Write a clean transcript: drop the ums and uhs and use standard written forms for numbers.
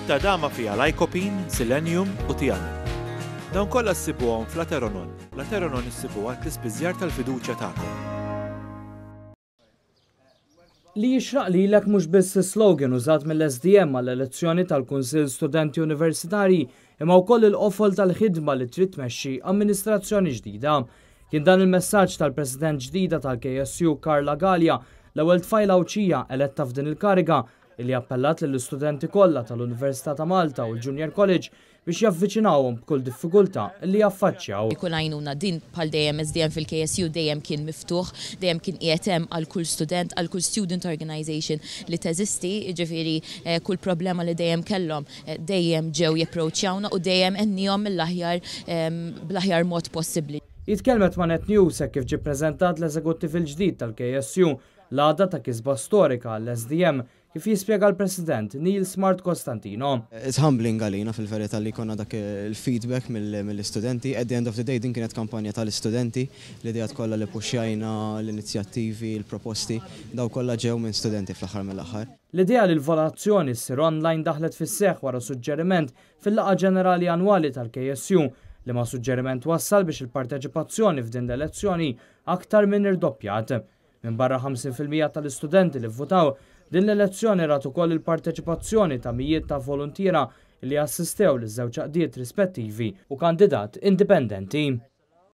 Frutta dama fiha lycopene, selenium u thiamin. Dawn kollha ssibuhom fl-Ateronon. L-Ateronon issibuha l-ispiżjar tal-fiduċja tagħkom. Li jixraq lilek mhux biss slogan użat mill-SDM għall-elezzjoni tal-Kunsill Studenti Universitarji imma wkoll il-qofol tal-ħidma li trid tmexxi amministrazzjoni ġdida. Kien dan il-messaġġ tal-President ġdida tal-KSU Karla Gallia l-ewwel tfajla Awċija eletta f'din il-kariga li appellat lill-istudenti kollha tal-Università ta' Malta u l-Junior College biex javviċinawhom b'kull diffikultà li jaffaċċjaw. Ikun għajnuna din bħal dejjem SDM fil-KSU dejjem kien miftuħ, dejjem kien qiegħed hemm għal kull student, għal kull student organization li teżisti, jiġifieri kull problema li dejjem kellhom dejjem ġew japproċċjawna u dejjem għennihom bl-aħjar mod possibbli. Jitkellmet ma' Net News kif ġie ppreżentat l-eżekuttiv il-ġdid tal-KSU l-għadda ta' kisba storika għall-SDM kif jispjega l-President Neil Smart Costantino. It's humbling għalina fil-verità li konna dak il-feedback mill-istudenti. At the end of the day din kienet kampanja tal-istudenti li dijat kollha li puxjajna l-inizjattivi, l-proposti, daw kollha ġew minn studenti fl-aħħar mill-aħħar. L-idea li l-volazzjoni ssir online daħlet fis-seħħ wara suġġeriment fil-laqgħa ġenerali annwali tal-KSU li ma' suġġeriment wassal biex il-parteċipazzjoni f'din l-elezzjoni aktar minn irdoppjat. Minn barra 50% tal-istudenti li vvotaw din l-elezzjoni rat ukoll il-parteċipazzjoni ta' mijiet ta' volontiera li assistew l-żewġ għaqdiet rispettivi u kandidat indipendenti.